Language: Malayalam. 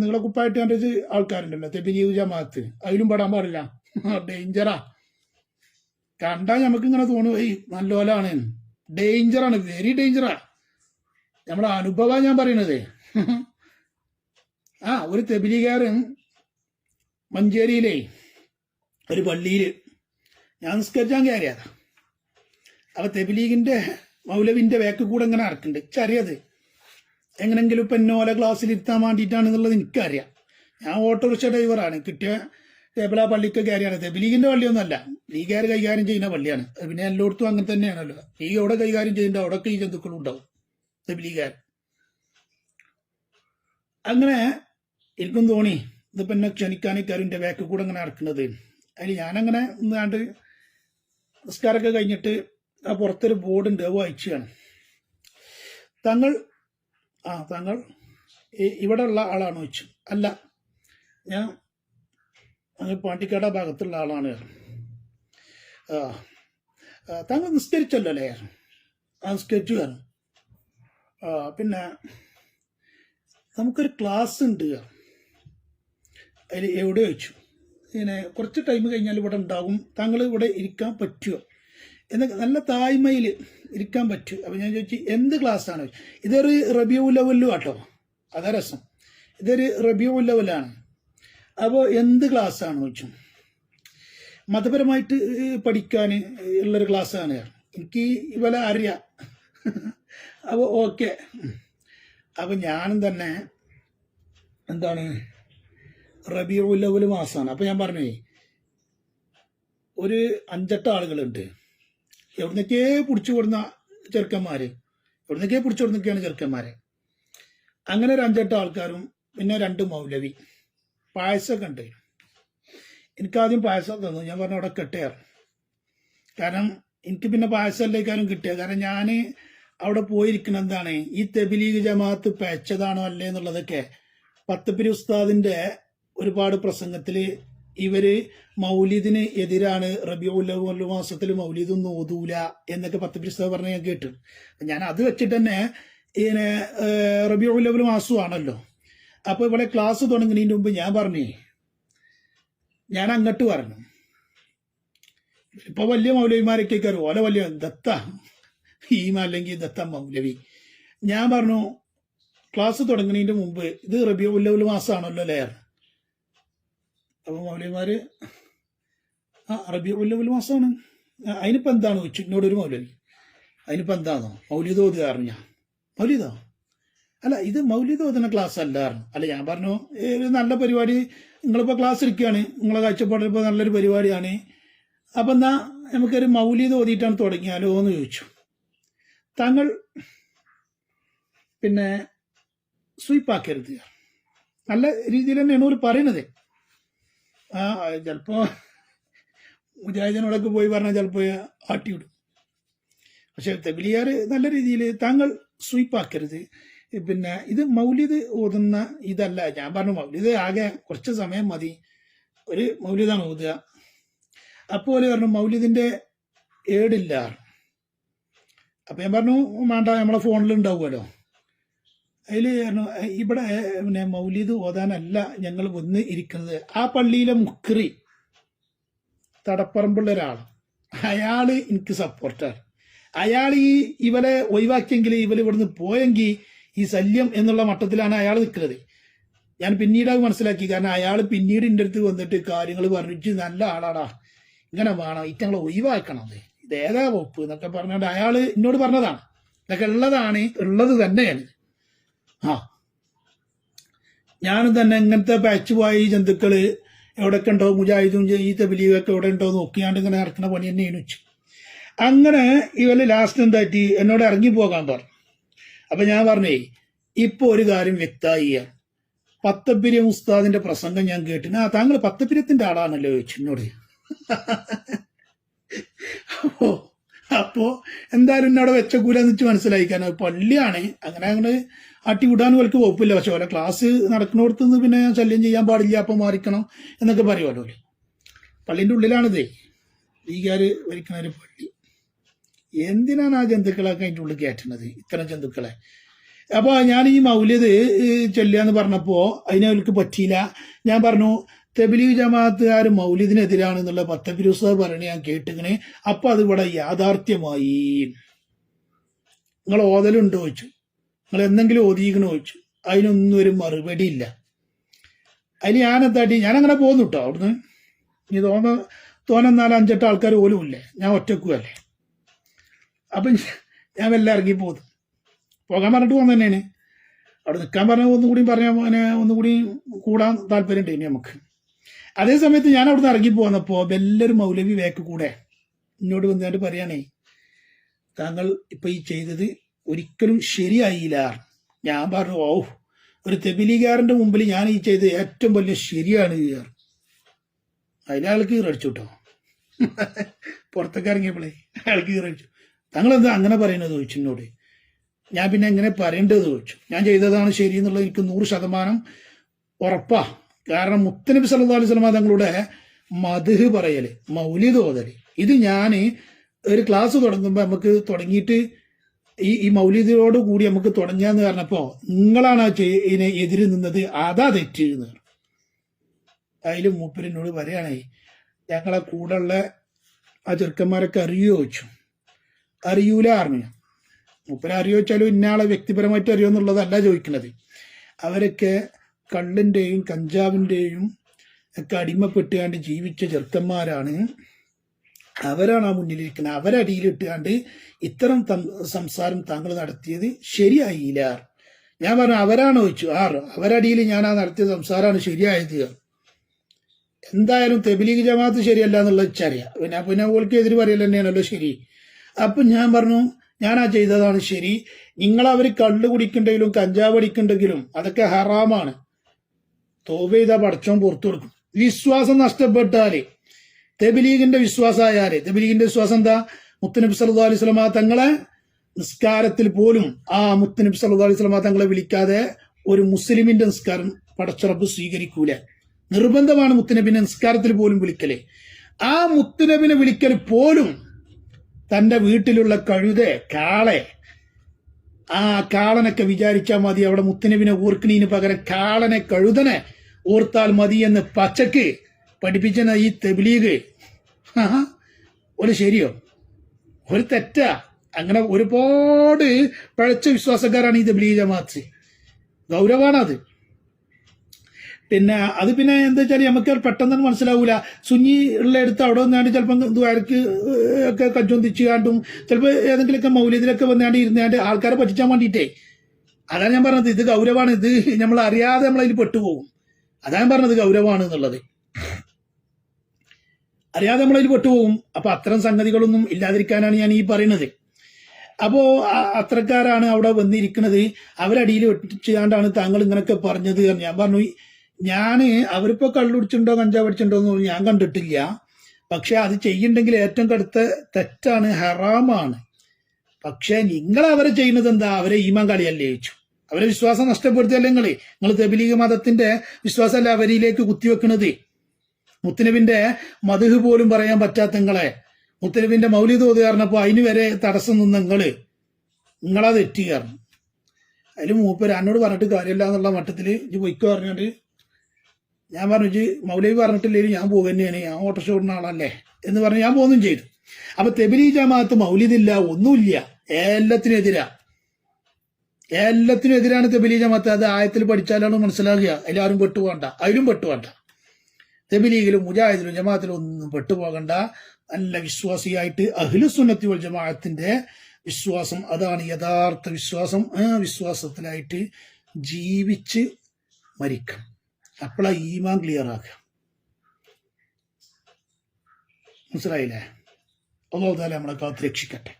നിങ്ങളെ കുപ്പായിട്ട് കണ്ടിട്ട് ആൾക്കാരുണ്ടല്ലോ തെബിലീഗ് ജമാഅത്ത്, അതിലും പെടാൻ പാടില്ല. ഡേഞ്ചറാ. കണ്ടാൽ നമുക്ക് ഇങ്ങനെ തോന്നുപോയി നല്ലോലാണ്. ഡേഞ്ചറാണ്, വെരി ഡേഞ്ചറാ. നമ്മുടെ അനുഭവം ഞാൻ പറയണത്. ഒരു തെബിലീഗുകാരൻ മഞ്ചേരിയിലെ ഒരു പള്ളിയിൽ ഞാൻ നിസ്കരിച്ചാൻ കയറിയതാ. അപ്പൊ തെബിലീഗിന്റെ മൗലവിന്റെ വേക്ക് കൂടെ ഇങ്ങനെ നടക്കുന്നുണ്ട്. എനിക്കറിയാത് എങ്ങനെങ്കിലും ഇപ്പൊ എന്നോലെ ക്ലാസ്സിൽ ഇരുത്താൻ വേണ്ടിയിട്ടാണെന്നുള്ളത് എനിക്കറിയാം. ഞാൻ ഓട്ടോറിക്ഷ ഡ്രൈവറാണ്. കിട്ടിയ ടേബിൾ ആ പള്ളിക്ക് കയറിയാണ്. തെബിലീഗിന്റെ പള്ളിയൊന്നുമല്ല, ലീഗുകാർ കൈകാര്യം ചെയ്യുന്ന പള്ളിയാണ്. പിന്നെ എല്ലായിടത്തും അങ്ങനെ തന്നെയാണല്ലോ. ലീഗ് എവിടെ കൈകാര്യം ചെയ്യുന്നുണ്ടോ അവിടെയൊക്കെ ഈ ജന്തുക്കളും ഉണ്ടാവും, തെബിലീഗുകാർ. അങ്ങനെ എനിക്കും തോന്നി ഇതിപ്പോ എന്നെ ക്ഷണിക്കാനിക്കാരിന്റെ വേക്ക് കൂടെ അങ്ങനെ നടക്കുന്നത്. അതിൽ ഞാനങ്ങനെ നിന്നാണ്ട് നിസ്കാരമൊക്കെ കഴിഞ്ഞിട്ട് ആ പുറത്തൊരു ബോർഡുണ്ട്, അത് വായിച്ചാണ്. താങ്കൾ ഇവിടെ ഉള്ള ആളാണോ ചോദിച്ചു. അല്ല, ഞാൻ പാണ്ടിക്കാട് ഭാഗത്തുള്ള ആളാണ്. താങ്കൾ നിസ്കരിച്ചല്ലോ അല്ലേ? നിസ്കരിച്ചു. പിന്നെ നമുക്കൊരു ക്ലാസ് ഉണ്ട്, അതിൽ എവിടെ വെച്ചു ഇങ്ങനെ കുറച്ച് ടൈം കഴിഞ്ഞാൽ ഇവിടെ ഉണ്ടാകും, താങ്കൾ ഇവിടെ ഇരിക്കാൻ പറ്റുമോ എന്നൊക്കെ നല്ല തായ്മയിൽ ഇരിക്കാൻ പറ്റും. അപ്പം ഞാൻ ചോദിച്ചു എന്ത് ക്ലാസ്സാണ്? ഇതൊരു റബീഉൽ അവ്വലും ആട്ടോ, അതാ രസം. ഇതൊരു റബീഉൽ അവ്വലാണ്. അപ്പോൾ എന്ത് ക്ലാസ്സാണ് ചോദിച്ചു. മതപരമായിട്ട് പഠിക്കാൻ ഉള്ളൊരു ക്ലാസ്സാണ്. എനിക്ക് ഇവരെ അറിയാം. അപ്പോൾ ഓക്കെ. അപ്പം ഞാനും തന്നെ എന്താണ് റബീഉൽ അവ്വൽ മാസമാണ്. അപ്പം ഞാൻ പറഞ്ഞേ ഒരു 5-8 ആളുകളുണ്ട്. എവിടുന്നൊക്കെ പിടിച്ചു കൊടുന്ന ചെറുക്കന്മാര്, എവിടുന്നൊക്കെ പിടിച്ചു കൊടുന്നൊക്കെയാണ് ചെറുക്കന്മാരെ. അങ്ങനെ ഒരു 5-8 ആൾക്കാരും പിന്നെ 2 മൗലവി. പായസമൊക്കെ ഉണ്ട്. എനിക്കാദ്യം പായസം തന്നു. ഞാൻ പറഞ്ഞു അവിടെ കെട്ടേറ്. കാരണം എനിക്ക് പിന്നെ പായസമല്ലേക്കാരും കിട്ടിയ. കാരണം ഞാൻ അവിടെ പോയിരിക്കണം എന്താണ് ഈ തെബിലീഗ് ജമാഅത്ത് പേച്ചതാണോ അല്ലേ എന്നുള്ളതൊക്കെ പത്തപ്പിരി ഉസ്താദിന്റെ ഒരുപാട് പ്രസംഗത്തിൽ ഇവര് മൗലിദിന് എതിരാണ്, റബീഉൽ അവ്വൽ മാസത്തിൽ മൗലിദൊന്നും ഓതൂല എന്നൊക്കെ പത്തപ്പിരി ഉസ്താദ് പറഞ്ഞ് ഞാൻ കേട്ടു. ഞാൻ അത് വെച്ചിട്ട് തന്നെ ഇങ്ങനെ റബീഉൽ അവ്വൽ മാസമാണല്ലോ. അപ്പൊ ഇവിടെ ക്ലാസ് തുടങ്ങുന്നതിന് മുമ്പ് ഞാൻ പറഞ്ഞേ, ഞാൻ അങ്ങോട്ട് പറഞ്ഞു, ഇപ്പൊ വലിയ മൗലവിമാരൊക്കെ കയറും, ഓല വലിയ ദത്ത ഈമ അല്ലെങ്കിൽ ദത്ത മൗലവി. ഞാൻ പറഞ്ഞു ക്ലാസ് തുടങ്ങുന്നതിന്റെ മുമ്പ് ഇത് റബീഉൽ അവ്വൽ മാസമാണല്ലോ അല്ലേ? അപ്പൊ മൗലവിമാര് റബീഉൽ അവ്വൽ മാസമാണ്, അതിനിപ്പോ എന്താണ് ചോദിച്ചു എന്നോടൊരു മൗലവി. അതിനിപ്പോ എന്താണോ മൗലിദ് ഓതുകാരൻ? ഞാൻ മൗലിദോ അല്ല, ഇത് മൗലിദ് ഓതുന്ന ക്ലാസ് അല്ലായിരുന്നു. അല്ല, ഞാൻ പറഞ്ഞു ഒരു നല്ല പരിപാടി, നിങ്ങളിപ്പോൾ ക്ലാസ് എടുക്കുകയാണ്, നിങ്ങളെ കാഴ്ചപ്പാടിൽ ഇപ്പോൾ നല്ലൊരു പരിപാടിയാണ്, അപ്പം എന്നാ നമുക്കൊരു മൗലിദ് ഓതിയിട്ടാണ് തുടങ്ങിയാലോ എന്ന് ചോദിച്ചു. താങ്കൾ പിന്നെ സ്വീപ്പാക്കരുത്, നല്ല രീതിയിൽ തന്നെയാണ് ഒരു പറയണത്. ചിലപ്പോൾ മുജാഹിദിനോടൊക്കെ പോയി പറഞ്ഞാൽ ചിലപ്പോൾ ആട്ടിവിടും. പക്ഷെ തെബിലിയാർ നല്ല രീതിയിൽ താങ്കൾ സ്വീപ്പാക്കരുത്, പിന്നെ ഇത് മൗലിദ് ഓതുന്ന ഇതല്ല. ഞാൻ പറഞ്ഞു മൗലിദ് ആകെ കുറച്ച് സമയം മതി, ഒരു മൗലിദാണ് ഓതുക. അപ്പോൾ പറഞ്ഞു മൗലിദിന്റെ ഏടില്ല. അപ്പൊ ഞാൻ പറഞ്ഞു വേണ്ട, നമ്മളെ ഫോണിൽ ഉണ്ടാവുമല്ലോ. അതിൽ പറഞ്ഞു ഇവിടെ പിന്നെ മൗലിദ് ഓതാനല്ല ഞങ്ങൾ വന്ന് ഇരിക്കുന്നത്. ആ പള്ളിയിലെ മുക്രി തടപ്പറമ്പുള്ള ഒരാൾ, അയാള് എനിക്ക് സപ്പോർട്ടാണ്. അയാൾ ഇവരെ ഒഴിവാക്കിയെങ്കിൽ ഇവർ ഇവിടുന്ന് പോയെങ്കിൽ ഈ ശല്യം എന്നുള്ള മട്ടത്തിലാണ് അയാൾ നിൽക്കുന്നത്. ഞാൻ പിന്നീട് അത് മനസ്സിലാക്കി. കാരണം അയാൾ പിന്നീട് എൻ്റെ അടുത്ത് വന്നിട്ട് കാര്യങ്ങൾ പറഞ്ഞിട്ട് നല്ല ആളാടാ, ഇങ്ങനെ വേണം, ഇറ്റങ്ങളെ ഒഴിവാക്കണം, ഇത് ഏതാ വകുപ്പ് എന്നൊക്കെ പറഞ്ഞുകൊണ്ട് അയാൾ എന്നോട് പറഞ്ഞതാണ്. ഇതൊക്കെ ഉള്ളത് തന്നെയാണ്. ഞാനും തന്നെ ഇങ്ങനത്തെ പാച്ചുപോയ ഈ ജന്തുക്കള് എവിടെയൊക്കെ ഉണ്ടോ, മുജാഹിദും ഈ തബ്ലീഗൊക്കെ എവിടെ ഉണ്ടോ നോക്കിയാണ്ട് ഇങ്ങനെ നടക്കുന്ന പണി തന്നെയാണ് വെച്ചു. അങ്ങനെ ഇവര് ലാസ്റ്റ് എന്തായിട്ട് എന്നോട് ഇറങ്ങിപ്പോകാൻ പറഞ്ഞു. അപ്പൊ ഞാൻ പറഞ്ഞേ ഇപ്പൊ ഒരു കാര്യം വ്യക്തമായി. പത്തപ്പിരിയം ഉസ്താദിന്റെ പ്രസംഗം ഞാൻ കേട്ടിന്. താങ്കൾ പത്തപ്പിര്യത്തിന്റെ ആളാണല്ലോ ചോദിച്ചു എന്നോട്. അപ്പോ എന്തായാലും എന്നോട് വെച്ചക്കൂലെന്ന് വെച്ച് മനസ്സിലായി. കാരണം പള്ളിയാണ്, അങ്ങനെ അട്ടിവിടാനും അവർക്ക് വകുപ്പില്ല. പക്ഷെ ഓരോ ക്ലാസ് നടക്കുന്നിടത്തുനിന്ന് പിന്നെ ശല്യം ചെയ്യാൻ പാടില്ല, അപ്പം മാറിക്കണം എന്നൊക്കെ പറയുമല്ലോ. പള്ളിന്റെ ഉള്ളിലാണിതേ ലീഗുകാര് ഭരിക്കുന്ന ഒരു പള്ളി. എന്തിനാണ് ആ ജന്തുക്കളൊക്കെ അതിൻ്റെ ഉള്ളിൽ കയറ്റുന്നത്, ഇത്തരം ജന്തുക്കളെ? അപ്പൊ ഞാൻ ഈ മൗലിദ് ചൊല്ലുക പറഞ്ഞപ്പോ അതിനവർക്ക് പറ്റിയില്ല. ഞാൻ പറഞ്ഞു തബ്ലീഗ് ജമാഅത്തുകാർ മൗലിദിനെതിരാണെന്നുള്ള പത്തഫിരുസ പറഞ്ഞ് ഞാൻ കേട്ടിങ്ങനെ. അപ്പൊ അത് ഇവിടെ യാഥാർത്ഥ്യമായി. നിങ്ങൾ ഓതലുണ്ടോ ചോദിച്ചു, നിങ്ങൾ എന്തെങ്കിലും ഓതിക്കണോ ചോദിച്ചു. അതിനൊന്നും ഒരു മറുപടി ഇല്ല. അതിന് ഞാനെന്താട്ടി ഞാനങ്ങനെ പോന്നു കേട്ടോ അവിടുന്ന്. ഇനി തോന്നുന്ന 4-5 ആൾക്കാർ പോലും ഇല്ലേ, ഞാൻ ഒറ്റക്കുമല്ലേ. അപ്പം ഞാൻ വല്ല ഇറങ്ങി പോന്നു. പോകാൻ പറഞ്ഞിട്ട് പോകുന്ന തന്നെയാണ്. അവിടെ നിൽക്കാൻ പറഞ്ഞ ഒന്നുകൂടി ഒന്നുകൂടി കൂടാൻ താല്പര്യമുണ്ട് ഇനി നമുക്ക്. അതേ സമയത്ത് ഞാൻ അവിടുന്ന് ഇറങ്ങി പോന്നപ്പോൾ വല്ലൊരു മൗലവി വേക്ക് കൂടെ എന്നോട് വന്നിട്ട് പറയണേ, താങ്കൾ ഇപ്പൊ ഈ ചെയ്തത് ഒരിക്കലും ശരിയായില്ല. ഞാൻ പറഞ്ഞു, ഓ, ഒരു തബ്ലീഗുകാരന്റെ മുമ്പിൽ ഞാൻ ഈ ചെയ്തത് ഏറ്റവും വലിയ ശരിയാണ്. അതിലയാൾക്ക് കീറടിച്ചു കേട്ടോ. പുറത്തൊക്കെ ഇറങ്ങിയപ്പോളേ അയാൾക്ക് കീറടിച്ചു. താങ്കളെന്താ അങ്ങനെ പറയുന്നത് ചോദിച്ചു എന്നോട്. ഞാൻ പിന്നെ എങ്ങനെ പറയേണ്ടത് ചോദിച്ചു. ഞാൻ ചെയ്തതാണ് ശരി എന്നുള്ളത് എനിക്ക് 100% ഉറപ്പാ. കാരണം മുത്തനബി സല്ലല്ലാഹു അലൈഹി വസല്ലം തങ്ങളുടെ മദ്ഹ് പറയല്, മൗലിദ് ഓതല്, ഇത് ഞാൻ ഒരു ക്ലാസ് തുടങ്ങുമ്പോൾ നമുക്ക് തുടങ്ങിയിട്ട് ഈ മൗലിദിനോട് കൂടി നമുക്ക് തുടങ്ങാന്ന് പറഞ്ഞപ്പോ നിങ്ങളാണ് ഇതിനെ എതിര് നിന്നത്, അതാ തെറ്റ് എന്ന്. അതിൽ മൂപ്പരിനോട് പറയുകയാണേ, ഞങ്ങളെ കൂടെയുള്ള ആ ചെറുക്കന്മാരൊക്കെ അറിയോ ചോദിച്ചു. അറിയൂല അറിഞ്ഞു. മൂപ്പര് അറിയോ വെച്ചാലും ഇന്നയാളെ വ്യക്തിപരമായിട്ട് അറിയോ എന്നുള്ളതല്ല ചോദിക്കുന്നത്. അവരൊക്കെ കള്ളിൻ്റെയും കഞ്ചാവിൻ്റെയും ഒക്കെ അടിമപ്പെട്ടുകൊണ്ട് ജീവിച്ച ചെറുക്കന്മാരാണ്. അവരാണ് ആ മുന്നിലിരിക്കുന്നത്. അവരടിയിലിട്ടുകൊണ്ട് ഇത്തരം സംസാരം താങ്കൾ നടത്തിയത് ശരിയായില്ല. ഞാൻ പറഞ്ഞു, അവരാണ് ചോദിച്ചു. അവരടിയിൽ ഞാൻ ആ നടത്തിയ സംസാരമാണ് ശരിയായത്. എന്തായാലും തബ്ലീഗ് ജമാഅത്ത് ശരിയല്ല എന്നുള്ളത് വെച്ചറിയാം. പിന്നെ ഓൾക്ക് എതിര് പറയൽ തന്നെയാണല്ലോ ശരി. അപ്പൊ ഞാൻ പറഞ്ഞു, ഞാൻ ആ ചെയ്തതാണ് ശരി. നിങ്ങളവർ കള്ള് കുടിക്കണ്ടെങ്കിലും കഞ്ചാവ് അടിക്കണ്ടെങ്കിലും അതൊക്കെ ഹറാമാണ്. തോബ ചെയ്താൽ പടച്ചോൻ പുറത്തു കൊടുക്കും. വിശ്വാസം നഷ്ടപ്പെട്ടാല്, തബ്ലീഗിന്റെ വിശ്വാസമായാല്, തബ്ലീഗിന്റെ വിശ്വാസം എന്താ? മുത്തനബി സല്ലല്ലാഹു അലൈഹി വസല്ലം തങ്ങളെ നിസ്കാരത്തിൽ പോലും ആ മുത്തനബി സല്ലല്ലാഹു അലൈഹി വസല്ലം തങ്ങളെ വിളിക്കാതെ ഒരു മുസ്ലിമിന്റെ നിസ്കാരം പടച്ചറബ് സ്വീകരിക്കൂല. നിർബന്ധമാണ് മുത്തനബിനെ നിസ്കാരത്തിൽ പോലും വിളിക്കല്. ആ മുത്തനബിനെ വിളിക്കൽ പോലും തന്റെ വീട്ടിലുള്ള കഴുതെ, കാളെ, ആ കാളനൊക്കെ വിചാരിച്ചാൽ മതി. അവിടെ മുത്തനബിനെ ഓർക്കണീന് പകരം കാളനെ, കഴുതനെ ഓർത്താൽ മതി എന്ന് പച്ചക്ക് പഠിപ്പിച്ച ഈ തബ്ലീഗ് ഒരു ശരിയോ, ഒരു തെറ്റാ? അങ്ങനെ ഒരുപാട് പഴച്ച വിശ്വാസക്കാരാണ് ഈ തബ്ലീഗ് ജമാഅത്ത്. ഗൗരവമാണത്. പിന്നെ അത് പിന്നെ എന്താ വെച്ചാൽ നമുക്ക് പെട്ടെന്ന് മനസ്സിലാവൂല. സുന്നി ഉള്ള എടുത്ത് അവിടെ വന്നാണ്ട് ചിലപ്പോൾ ദ്വാരക്ക് ഒക്കെ കജ്ജൊന്തിച്ച് കാണ്ടും ചിലപ്പോൾ ഏതെങ്കിലുമൊക്കെ മൗലിദിലൊക്കെ വന്നാണ്ട് ഇരുന്നാണ്ട് ആൾക്കാരെ പറ്റിച്ചാൻ വേണ്ടിയിട്ടേ. അതാണ് ഞാൻ പറഞ്ഞത്, ഇത് ഗൗരവമാണ്. ഇത് നമ്മൾ അറിയാതെ നമ്മളതിൽ പെട്ടുപോകും. അതാണ് ഞാൻ പറഞ്ഞത് ഗൗരവമാണ് എന്നുള്ളത്. അറിയാതെ നമ്മളതിൽ പെട്ടുപോകും. അപ്പൊ അത്തരം സംഗതികളൊന്നും ഇല്ലാതിരിക്കാനാണ് ഞാൻ ഈ പറയുന്നത്. അപ്പോ അത്രക്കാരാണ് അവിടെ വന്നിരിക്കുന്നത്. അവരടിയിൽ വെട്ടിച്ചാണ്ടാണ് താങ്കൾ ഇങ്ങനൊക്കെ പറഞ്ഞത്. ഞാൻ പറഞ്ഞു, അവരിപ്പോ കള്ളുടിച്ചിട്ടുണ്ടോ കഞ്ചാവ് അടിച്ചിട്ടുണ്ടോ എന്ന് ഞാൻ കണ്ടിട്ടില്ല. പക്ഷെ അത് ചെയ്യുന്നുണ്ടെങ്കിൽ ഏറ്റവും കടുത്ത തെറ്റാണ്, ഹറാമാണ്. പക്ഷെ നിങ്ങൾ അവരെ ചെയ്യുന്നത് എന്താ? അവരെ ഈമാൻ കളിയല്ലേ ചോദിച്ചു. അവരെ വിശ്വാസം നഷ്ടപ്പെടുത്തിയല്ലേ നിങ്ങൾ തബ്ലീഗ് മതത്തിന്റെ വിശ്വാസമല്ല അവരിലേക്ക് കുത്തിവെക്കുന്നത്. മുത്തനബിന്റെ മദ്ഹ് പോലും പറയാൻ പറ്റാത്ത നിങ്ങളെ മുത്തനബിന്റെ മൗലിദ് ഓതി പറഞ്ഞപ്പോ അതിന് വരെ തടസ്സം നിന്ന് നിങ്ങളാ തെറ്റുകാരണം. അതിൽ മൂപ്പര് എന്നോട് പറഞ്ഞിട്ട് കാര്യമില്ല എന്നുള്ള മട്ടത്തിൽ ഇത് പൊയ്ക്കോ പറഞ്ഞിട്ട് ഞാൻ പറഞ്ഞു, ഇജ് മൗലവി പറഞ്ഞിട്ടില്ലെങ്കിൽ ഞാൻ പോകുക തന്നെയാണ്, ഞാൻ ഓട്ടോറിക്ഷ ഓടുന്ന ആളല്ലേ എന്ന് പറഞ്ഞ് ഞാൻ പോകുന്നും ചെയ്തു. അപ്പൊ തബ്ലീഗ് ജമാഅത്ത് മൗലിദില്ല, ഒന്നുമില്ല, എല്ലാത്തിനും എതിരാണ് തബ്ലീഗ് ജമാഅത്ത്. അത് ആയത്തിൽ പഠിച്ചാലാണ് മനസ്സിലാകുക. എല്ലാവരും പെട്ടുപോകണ്ട, അതിലും പെട്ടുപോകണ്ട. തബ്ലീഗിലും മുജാഹിദിലും ജമാഅത്തിലും ഒന്നും പെട്ടുപോകണ്ട. നല്ല വിശ്വാസിയായിട്ട് അഹ്ലുസുന്നത്തി വൽ ജമാഅത്തിന്റെ വിശ്വാസം, അതാണ് യഥാർത്ഥ വിശ്വാസം. ആ വിശ്വാസത്തിലായിട്ട് ജീവിച്ച് മരിക്കണം. അപ്പോഴാ ഈമാൻ ക്ലിയർ ആക്കുക. മനസ്സിലായില്ലേ? അല്ലാഹു തആല നമ്മളെ കാത്ത് രക്ഷിക്കട്ടെ.